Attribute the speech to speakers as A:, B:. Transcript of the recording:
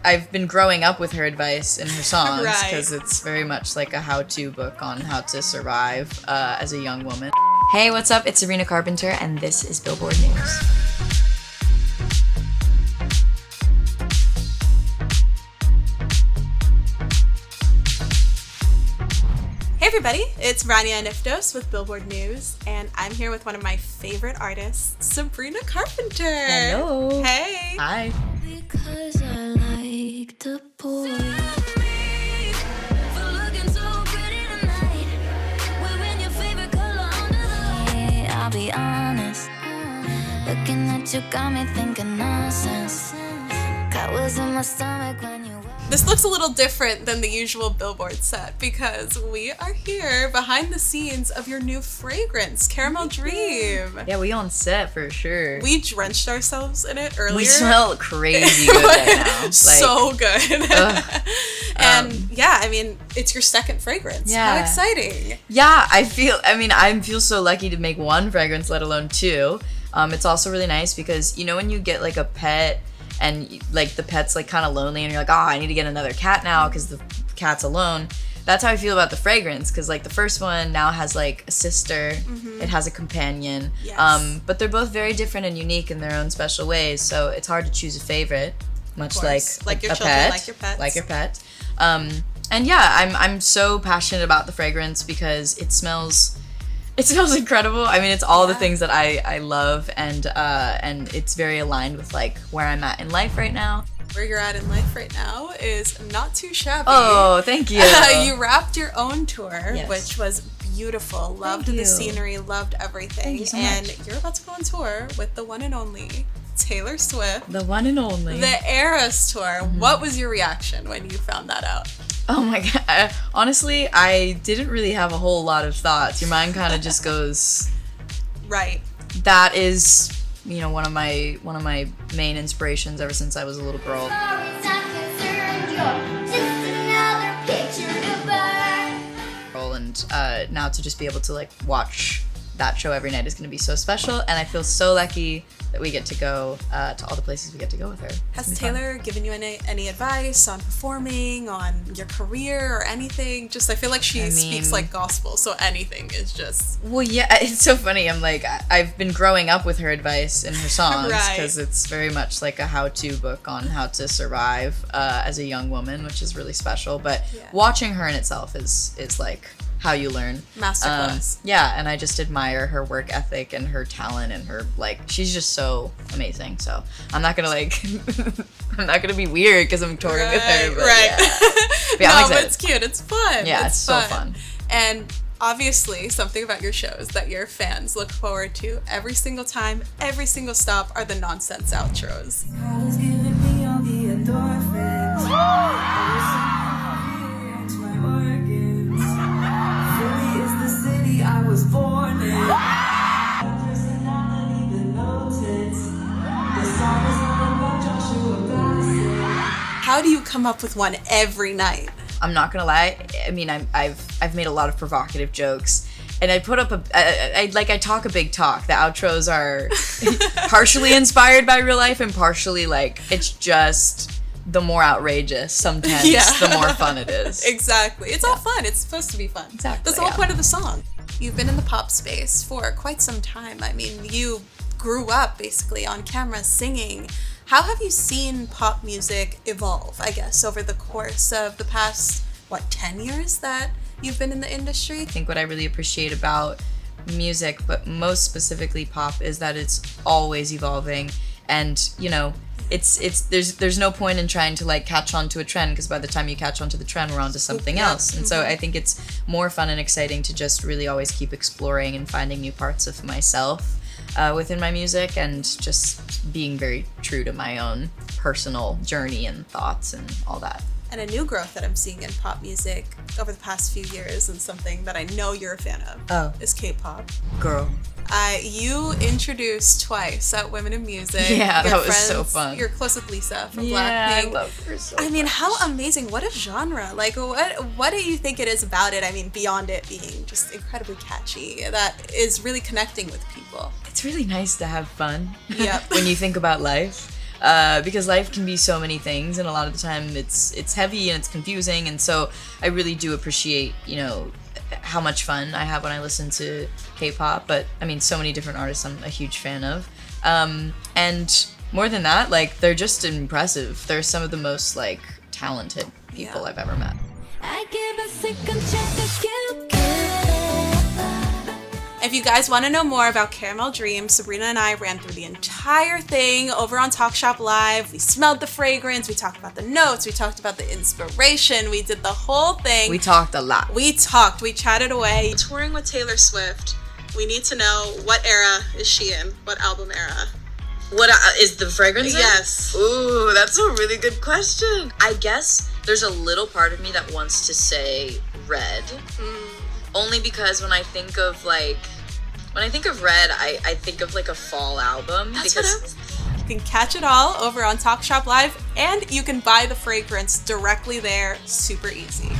A: I've been growing up with her advice in her songs because
B: Right.
A: it's very much like a how-to book on how to survive as a young woman. Hey, what's up? It's Sabrina Carpenter, and this is Billboard News.
B: Hey everybody, it's Rania Niftos with Billboard News, and I'm here with one of my favorite artists, Sabrina Carpenter.
A: Hello.
B: Hey.
A: Hi.
C: Because I like the boy. I'll be honest. Looking at you got me thinking nonsense. Got was in my stomach when you.
B: This looks a little different than the usual Billboard set because we are here behind the scenes of your new fragrance, Caramel Dream.
A: Yeah, we on set for sure.
B: We drenched ourselves in it earlier.
A: We smell crazy good right now. Like,
B: so good. And yeah, I mean, it's your second fragrance.
A: Yeah.
B: How exciting.
A: yeah, I feel so lucky to make one fragrance, let alone two. It's also really nice because, you know, when you get like a pet and like the pet's like kind of lonely and you're like, oh, I need to get another cat now because the cat's alone. That's how I feel about the fragrance, because like the first one now has like a sister, it has a companion,
B: Yes.
A: but they're both very different and unique in their own special ways, so it's hard to choose a favorite, much
B: Like your
A: a
B: children,
A: pet,
B: like your pets.
A: like your pet. And yeah, I'm so passionate about the fragrance because it smells incredible. I mean, it's all the things that I love, and it's very aligned with like where I'm at in life right now.
B: Where you're at in life right now is not too shabby.
A: Oh, thank you.
B: You wrapped your own tour,
A: Yes.
B: which was beautiful. Loved
A: Thank
B: the
A: you.
B: scenery, loved everything.
A: Thank you so
B: and
A: much.
B: you're about to go on tour with the one and only Taylor Swift.
A: The one and only.
B: The Eras Tour. What was your reaction when you found that out?
A: Oh my god. Honestly, I didn't really have a whole lot of thoughts. Your mind kind of just goes,
B: Right.
A: that is, you know, one of my main inspirations ever since I was a little girl. And now to just be able to like watch that show every night is going to be so special, and I feel so lucky that we get to go to all the places we get to go with her.
B: Has Taylor given you any advice on performing, on your career, or anything? Just, I feel like she speaks like gospel, so anything is just...
A: Well, yeah, it's so funny. I'm like, I've been growing up with her advice in her songs because it's very much like a how-to book on how to survive as a young woman, which is really special. But watching her in itself is like how you learn.
B: Masterclass.
A: Yeah, and I just admire her work ethic and her talent and her, like, she's just so amazing. So I'm not gonna like, I'm not gonna be weird because I'm touring with her. But
B: right.
A: Yeah. But yeah, I'm
B: No, but
A: excited.
B: it's cute. It's fun.
A: Yeah, it's so fun.
B: And obviously, something about your shows that your fans look forward to every single time, every single stop, are the nonsense outros.
D: I was born in.
B: How do you come up with one every night?
A: I'm not gonna lie. I mean, I've made a lot of provocative jokes, and I put up I talk a big talk. The outros are partially inspired by real life and partially like it's just the more outrageous sometimes, the more fun it is.
B: Exactly. It's all fun. It's supposed to be fun.
A: Exactly,
B: That's the whole point of the song. You've been in the pop space for quite some time. I mean, you grew up basically on camera singing. How have you seen pop music evolve, I guess, over the course of the past, 10 years that you've been in the industry?
A: I think what I really appreciate about music, but most specifically pop, is that it's always evolving, and you know, there's no point in trying to like catch on to a trend, because by the time you catch on to the trend, we're on to something else. And so I think it's more fun and exciting to just really always keep exploring and finding new parts of myself within my music, and just being very true to my own personal journey and thoughts and all that.
B: And a new growth that I'm seeing in pop music over the past few years, and something that I know you're a fan of, is K-pop.
A: Girl.
B: You introduced twice at Women in Music.
A: Yeah,
B: Your
A: that was
B: friends,
A: so fun.
B: You're close with Lisa from
A: Yeah,
B: Blackpink.
A: I love her so
B: I mean,
A: much.
B: how amazing. What a genre. Like, what do you think it is about it? I mean, beyond it being just incredibly catchy, that is really connecting with people.
A: It's really nice to have fun.
B: Yep.
A: When you think about life. because life can be so many things, and a lot of the time it's heavy and it's confusing, and so I really do appreciate, how much fun I have when I listen to K-pop. But I mean, so many different artists I'm a huge fan of, and more than that, like, they're just impressive. They're some of the most like talented people I've ever met.
C: I give a second chance to you.
B: If you guys want to know more about Caramel Dream, Sabrina and I ran through the entire thing over on Talk Shop Live. We smelled the fragrance, we talked about the notes, we talked about the inspiration, we did the whole thing.
A: We talked a lot.
B: We chatted away. Touring with Taylor Swift, we need to know, what era is she in? What album era?
A: What is the fragrance?
B: Yes.
A: Ooh, that's a really good question. I guess there's a little part of me that wants to say Red. Only because when I think of Red, I think of like a fall album.
B: You can catch it all over on Talk Shop Live, and you can buy the fragrance directly there, super easy.